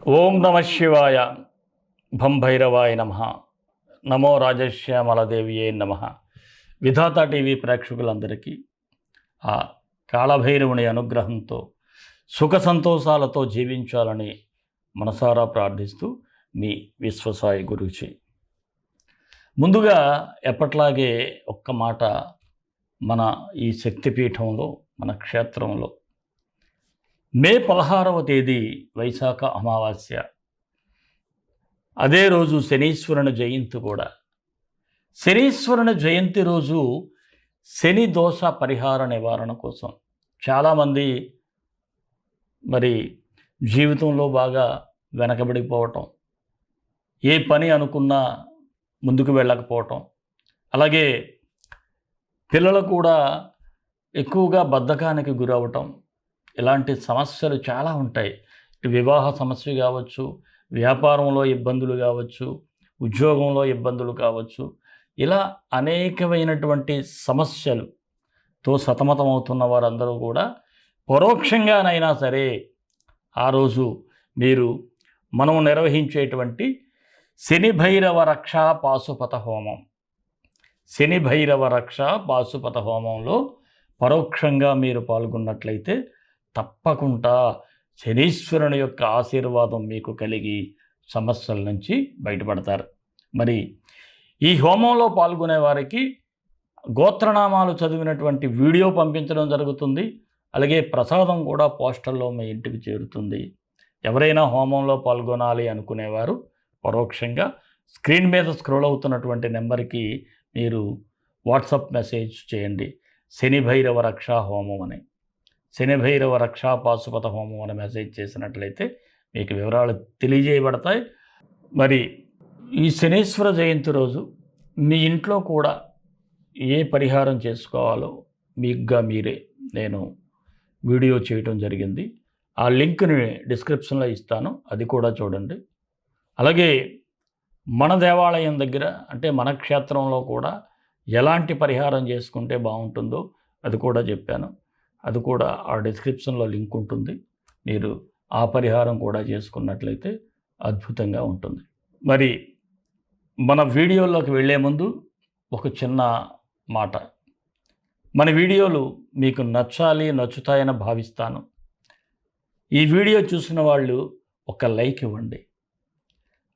ఓం నమ శివాయ. భం భైరవాయ నమ. నమో రాజశ్యామలదేవియే నమ. విధాత టీవీ ప్రేక్షకులందరికీ ఆ కాళభైరవుని అనుగ్రహంతో సుఖ సంతోషాలతో జీవించాలని మనసారా ప్రార్థిస్తూ మీ విశ్వసాయి గురూజీ. ముందుగా ఎప్పట్లాగే ఒక్క మాట, మన ఈ శక్తిపీఠంలో, మన క్షేత్రంలో మే 16వ తేదీ వైశాఖ అమావాస్య, అదే రోజు శనీశ్వరుని జయంతి కూడా. శనీశ్వరుని జయంతి రోజు శని దోష పరిహార నివారణ కోసం చాలామంది మరి జీవితంలో బాగా వెనకబడిపోవటం, ఏ పని అనుకున్నా ముందుకు వెళ్ళకపోవటం, అలాగే పిల్లలు కూడా ఎక్కువగా బద్ధకానికి గురవటం, ఇలాంటి సమస్యలు చాలా ఉంటాయి. వివాహ సమస్య కావచ్చు, వ్యాపారంలో ఇబ్బందులు కావచ్చు, ఉద్యోగంలో ఇబ్బందులు కావచ్చు, ఇలా అనేకమైనటువంటి సమస్యలతో సతమతమవుతున్న వారందరూ కూడా పరోక్షంగానైనా సరే ఆ రోజు మీరు మనం నిర్వహించేటువంటి శని భైరవ రక్ష పాశుపత హోమం, శని భైరవ రక్ష పాశుపత హోమంలో పరోక్షంగా మీరు పాల్గొన్నట్లయితే తప్పకుండా శనీశ్వరుని యొక్క ఆశీర్వాదం మీకు కలిగి సమస్యల నుంచి బయటపడతారు. మరి ఈ హోమంలో పాల్గొనే వారికి గోత్రనామాలు చదివినటువంటి వీడియో పంపించడం జరుగుతుంది. అలాగే ప్రసాదం కూడా పోస్టల్లో మీ ఇంటికి చేరుతుంది. ఎవరైనా హోమంలో పాల్గొనాలి అనుకునేవారు పరోక్షంగా స్క్రీన్ మీద స్క్రోల్ అవుతున్నటువంటి నెంబర్కి మీరు వాట్సాప్ మెసేజ్ చేయండి, శని భైరవ రక్షా హోమం అని. శని భైరవ రక్షా పాశుపత హోమం అని మెసేజ్ చేసినట్లయితే మీకు వివరాలు తెలియజేయబడతాయి. మరి ఈ శనీశ్వర జయంతి రోజు మీ ఇంట్లో కూడా ఏ పరిహారం చేసుకోవాలో మీకుగా మీరే నేను వీడియో చేయటం జరిగింది. ఆ లింక్ని డిస్క్రిప్షన్లో ఇస్తాను, అది కూడా చూడండి. అలాగే మన దేవాలయం దగ్గర, అంటే మన క్షేత్రంలో కూడా ఎలాంటి పరిహారం చేసుకుంటే బాగుంటుందో అది కూడా చెప్పాను. అది కూడా ఆ డిస్క్రిప్షన్లో లింక్ ఉంటుంది. మీరు ఆ పరిహారం కూడా చేసుకున్నట్లయితే అద్భుతంగా ఉంటుంది. మరి మన వీడియోలోకి వెళ్ళే ముందు ఒక చిన్న మాట. మన వీడియోలు మీకు నచ్చుతాయని భావిస్తాను. ఈ వీడియో చూసిన వాళ్ళు ఒక లైక్ ఇవ్వండి.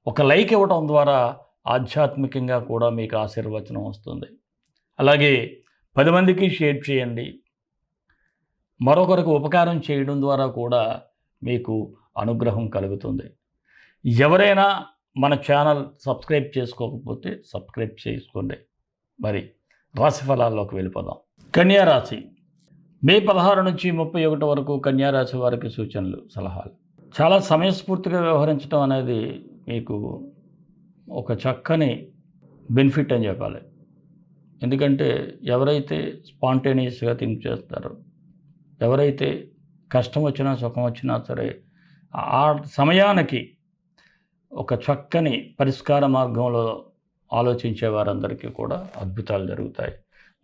ఒక లైక్ ఇవ్వడం ద్వారా ఆధ్యాత్మికంగా కూడా మీకు ఆశీర్వచనం వస్తుంది. అలాగే 10 మందికి షేర్ చేయండి. మరొకరికి ఉపకారం చేయడం ద్వారా కూడా మీకు అనుగ్రహం కలుగుతుంది. ఎవరైనా మన ఛానల్ సబ్స్క్రైబ్ చేసుకోకపోతే సబ్స్క్రైబ్ చేసుకోండి. మరి రాశిఫలాల్లోకి వెళ్ళిపోదాం. కన్యారాశి, మే 16 నుంచి 31 వరకు కన్యారాశి వారికి సూచనలు, సలహాలు. చాలా సమయస్ఫూర్తిగా వ్యవహరించడం అనేది మీకు ఒక చక్కని బెనిఫిట్ అని చెప్పాలి. ఎందుకంటే ఎవరైతే స్పాంటేనియస్గా థింక్ చేస్తారో, ఎవరైతే కష్టం వచ్చినా సుఖం వచ్చినా సరే ఆ సమయానికి ఒక చక్కని పరిష్కార మార్గంలో ఆలోచించే వారందరికీ కూడా అద్భుతాలు జరుగుతాయి.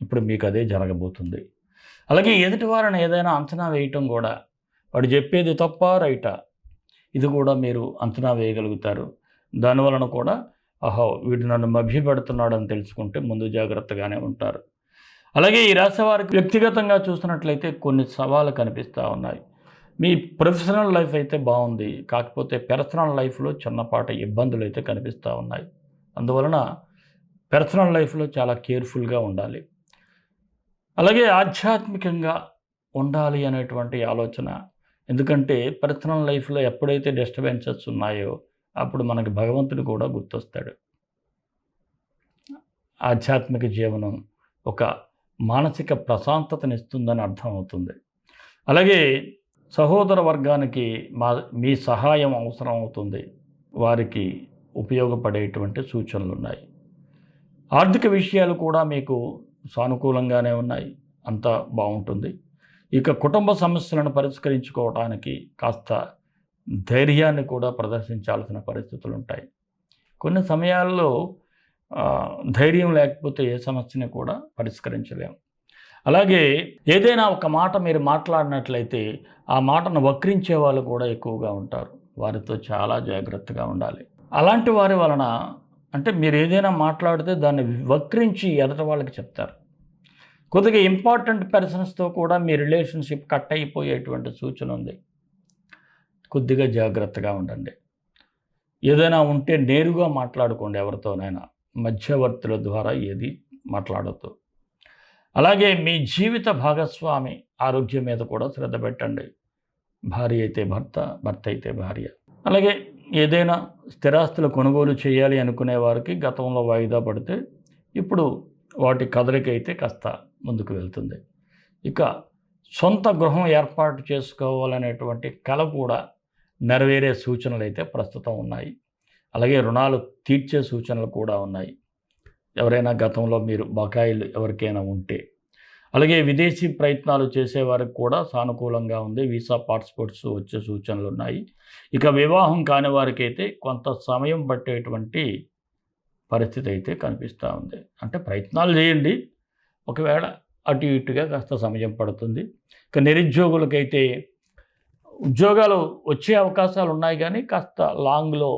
ఇప్పుడు మీకు అదే జరగబోతుంది. అలాగే ఎదుటి వారిని ఏదైనా అంచనా వేయటం కూడా, వాడు చెప్పేది తప్ప రైటా, ఇది కూడా మీరు అంచనా వేయగలుగుతారు. దానివలన కూడా వీడు నన్ను మభ్యపెడుతున్నాడు అని తెలుసుకుంటే ముందు జాగ్రత్తగానే ఉంటారు. అలాగే ఈ రాశి వారికి వ్యక్తిగతంగా చూసినట్లయితే కొన్ని సవాళ్ళు కనిపిస్తూ ఉన్నాయి. మీ ప్రొఫెషనల్ లైఫ్ అయితే బాగుంది, కాకపోతే పర్సనల్ లైఫ్లో చిన్నపాటి ఇబ్బందులు అయితే కనిపిస్తూ ఉన్నాయి. అందువలన పర్సనల్ లైఫ్లో చాలా కేర్ఫుల్గా ఉండాలి. అలాగే ఆధ్యాత్మికంగా ఉండాలి అనేటువంటి ఆలోచన. ఎందుకంటే పర్సనల్ లైఫ్లో ఎప్పుడైతే డిస్టర్బెన్సెస్ ఉన్నాయో అప్పుడు మనకి భగవంతుడు కూడా గుర్తొస్తాడు. ఆధ్యాత్మిక జీవనం ఒక మానసిక ప్రశాంతతనిస్తుందని అర్థం అవుతుంది. అలాగే సహోదర వర్గానికి మీ సహాయం అవసరం అవుతుంది. వారికి ఉపయోగపడేటువంటి సూచనలు ఉన్నాయి. ఆర్థిక విషయాలు కూడా మీకు సానుకూలంగానే ఉన్నాయి, అంతా బాగుంటుంది. ఇక కుటుంబ సమస్యలను పరిష్కరించుకోవడానికి కాస్త ధైర్యాన్ని కూడా ప్రదర్శించాల్సిన పరిస్థితులు ఉంటాయి. కొన్ని సమయాల్లో ధైర్యం లేకపోతే ఏ సమస్యని కూడా పరిష్కరించలేము. అలాగే ఏదైనా ఒక మాట మీరు మాట్లాడినట్లయితే ఆ మాటను వక్రించే వాళ్ళు కూడా ఎక్కువగా ఉంటారు. వారితో చాలా జాగ్రత్తగా ఉండాలి. అలాంటి వారి వలన అంటే మీరు ఏదైనా మాట్లాడితే దాన్ని వక్రించి ఎదుటి వాళ్ళకి చెప్తారు. కొద్దిగా ఇంపార్టెంట్ పర్సన్స్తో కూడా మీ రిలేషన్షిప్ కట్ అయిపోయేటువంటి సూచన ఉంది. కొద్దిగా జాగ్రత్తగా ఉండండి. ఏదైనా ఉంటే నేరుగా మాట్లాడుకోండి ఎవరితోనైనా, మధ్యవర్తుల ద్వారా ఏది మాట్లాడొద్దు. అలాగే మీ జీవిత భాగస్వామి ఆరోగ్యం మీద కూడా శ్రద్ధ పెట్టండి. భార్య అయితే భర్త, భర్త అయితే భార్య. అలాగే ఏదైనా స్థిరాస్తులు కొనుగోలు చేయాలి అనుకునే వారికి గతంలో వాయిదా పడితే ఇప్పుడు వాటి కదలికైతే కాస్త ముందుకు వెళ్తుంది. ఇక సొంత గృహం ఏర్పాటు చేసుకోవాలనేటువంటి కల కూడా నెరవేరే సూచనలు అయితే ప్రస్తుతం ఉన్నాయి. అలాగే రుణాలు తీర్చే సూచనలు కూడా ఉన్నాయి. ఎవరైనా గతంలో మీరు బకాయిలు ఎవరికైనా ఉంటే, అలాగే విదేశీ ప్రయత్నాలు చేసేవారికి కూడా సానుకూలంగా ఉంది. వీసా పాస్పోర్ట్స్ వచ్చే సూచనలు ఉన్నాయి. ఇక వివాహం కాని వారికి అయితే కొంత సమయం పట్టేటువంటి పరిస్థితి అయితే కనిపిస్తూ ఉంది. అంటే ప్రయత్నాలు చేయండి, ఒకవేళ అటు ఇటుగా కాస్త సమయం పడుతుంది. ఇక నిరుద్యోగులకైతే ఉద్యోగాలు వచ్చే అవకాశాలు ఉన్నాయి, కానీ కాస్త లాంగ్లో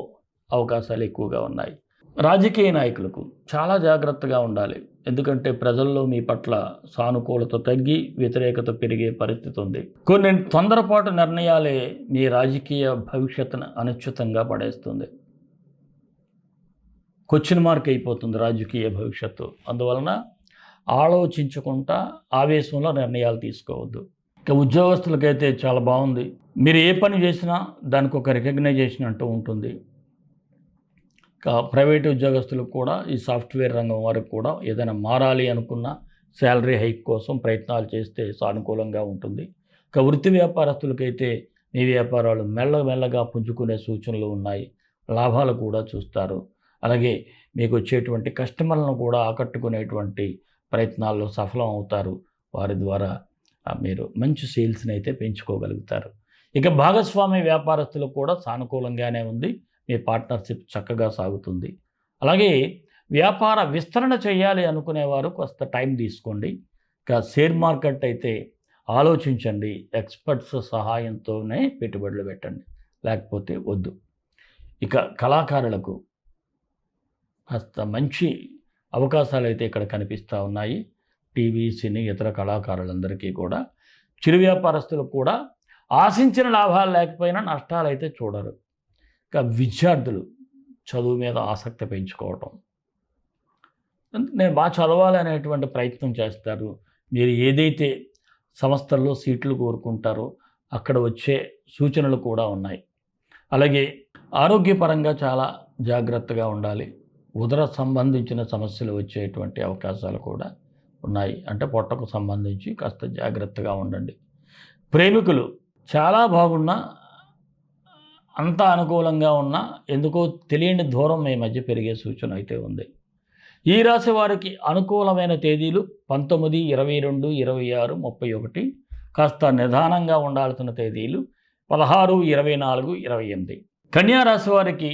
అవకాశాలు ఎక్కువగా ఉన్నాయి. రాజకీయ నాయకులకు చాలా జాగ్రత్తగా ఉండాలి. ఎందుకంటే ప్రజల్లో మీ పట్ల సానుకూలత తగ్గి వ్యతిరేకత పెరిగే పరిస్థితి ఉంది. కొన్ని తొందరపాటు నిర్ణయాలే మీ రాజకీయ భవిష్యత్తును అనిశ్చితంగా పడేస్తుంది. క్వశ్చన్ మార్క్ అయిపోతుంది రాజకీయ భవిష్యత్తు. అందువలన ఆలోచించకుండా ఆవేశంలో నిర్ణయాలు తీసుకోవద్దు. ఇక ఉద్యోగస్తులకైతే చాలా బాగుంది. మీరు ఏ పని చేసినా దానికి ఒక రికగ్నైజేషన్ అంటూ ఉంటుంది. ప్రైవేటు ఉద్యోగస్తులకు కూడా, ఈ సాఫ్ట్వేర్ రంగం వారికి కూడా ఏదైనా మారాలి అనుకున్న శాలరీ హైక్ కోసం ప్రయత్నాలు చేస్తే సానుకూలంగా ఉంటుంది. ఇక వృత్తి వ్యాపారస్తులకైతే మీ వ్యాపారాలు మెల్లగా పుంజుకునే సూచనలు ఉన్నాయి. లాభాలు కూడా చూస్తారు. అలాగే మీకు వచ్చేటువంటి కస్టమర్లను కూడా ఆకట్టుకునేటువంటి ప్రయత్నాల్లో సఫలం అవుతారు. వారి ద్వారా మీరు మంచి సేల్స్ని అయితే పెంచుకోగలుగుతారు. ఇక భాగస్వామి వ్యాపారస్తులకు కూడా సానుకూలంగానే ఉంది. మీ పార్ట్నర్షిప్ చక్కగా సాగుతుంది. అలాగే వ్యాపార విస్తరణ చేయాలి అనుకునేవారు కొంత టైం తీసుకోండి. ఇక షేర్ మార్కెట్ అయితే ఆలోచించండి. ఎక్స్పర్ట్స్ సహాయంతోనే పెట్టుబడులు పెట్టండి, లేకపోతే వద్దు. ఇక కళాకారులకు కాస్త మంచి అవకాశాలు అయితే ఇక్కడ కనిపిస్తూ ఉన్నాయి. టీవీ, సినీ, ఇతర కళాకారులందరికీ కూడా, చిరు వ్యాపారస్తులకు కూడా ఆశించిన లాభాలు లేకపోయినా నష్టాలు అయితే చూడరు. ఇక విద్యార్థులు చదువు మీద ఆసక్తి పెంచుకోవటం, నేను బాగా చదవాలి అనేటువంటి ప్రయత్నం చేస్తారు. మీరు ఏదైతే సంస్థల్లో సీట్లు కోరుకుంటారో అక్కడ వచ్చే సూచనలు కూడా ఉన్నాయి. అలాగే ఆరోగ్యపరంగా చాలా జాగ్రత్తగా ఉండాలి. ఉదర సంబంధించిన సమస్యలు వచ్చేటువంటి అవకాశాలు కూడా ఉన్నాయి. అంటే పొట్టకు సంబంధించి కాస్త జాగ్రత్తగా ఉండండి. ప్రేమికులు చాలా బాగున్నా, అంతా అనుకూలంగా ఉన్నా ఎందుకో తెలియని దూరం మీ మధ్య పెరిగే సూచన అయితే ఉంది. ఈ రాశి వారికి అనుకూలమైన తేదీలు 19, 22, 26, 31. కాస్త నిదానంగా ఉండాల్సిన తేదీలు 16, 24, 28. కన్యా రాశి వారికి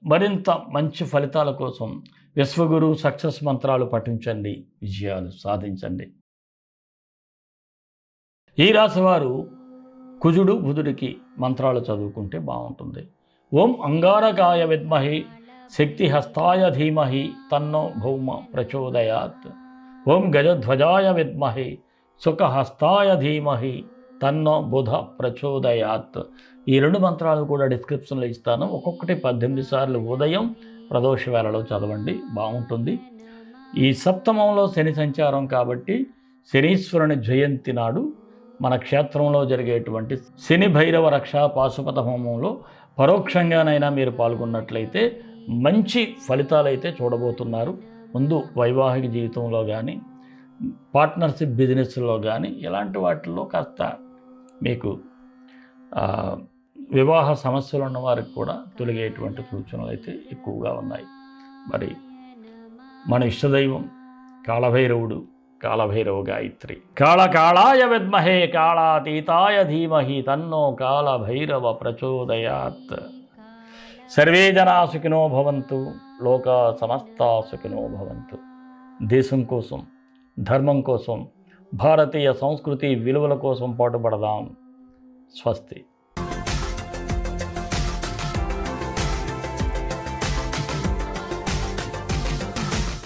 మరింత మంచి ఫలితాల కోసం విశ్వగురు సక్సెస్ మంత్రాలు పఠించండి, విజయాలు సాధించండి. ఈ రాశివారు కుజుడు బుధుడికి మంత్రాలు చదువుకుంటే బాగుంటుంది. ఓం అంగారకాయ విద్మహి శక్తిహస్తాయ ధీమహి తన్నో భౌమ ప్రచోదయాత్. ఓం గజధ్వజాయ విద్మహి సుఖహస్తాయ ధీమహి తన్నో బుధ ప్రచోదయాత్. ఈ 2 మంత్రాలు కూడా డిస్క్రిప్షన్లో ఇస్తాను. ఒక్కొక్కటి 18 సార్లు ఉదయం ప్రదోష వేళలో చదవండి, బాగుంటుంది. ఈ సప్తమంలో శని సంచారం కాబట్టి శనీశ్వరుని జయంతి నాడు మన క్షేత్రంలో జరిగేటువంటి శని భైరవ రక్ష పాశుపత హోమంలో పరోక్షంగానైనా మీరు పాల్గొన్నట్లయితే మంచి ఫలితాలు అయితే చూడబోతున్నారు. ముందు వైవాహిక జీవితంలో కానీ, పార్ట్నర్షిప్ బిజినెస్లో కానీ, ఇలాంటి వాటిల్లో కాస్త మీకు వివాహ సమస్యలు ఉన్న వారికి కూడా తొలగేటువంటి సూచనలు అయితే ఎక్కువగా ఉన్నాయి. మరి మన ఇష్టదైవం కాళభైరవుడు, కాళభైరవ గాయత్రి. కాళకాళాయ విద్మహే కాళాతీతాయ ధీమహి తన్నో కాళభైరవ ప్రచోదయాత్. సర్వే జనా సుఖినో భవంతు, లోకా సమస్తా సుఖినో భవంతు. దేశం కోసం, ధర్మం కోసం, భారతీయ సంస్కృతి విలువల కోసం పాటుపడదాం. స్వస్తి.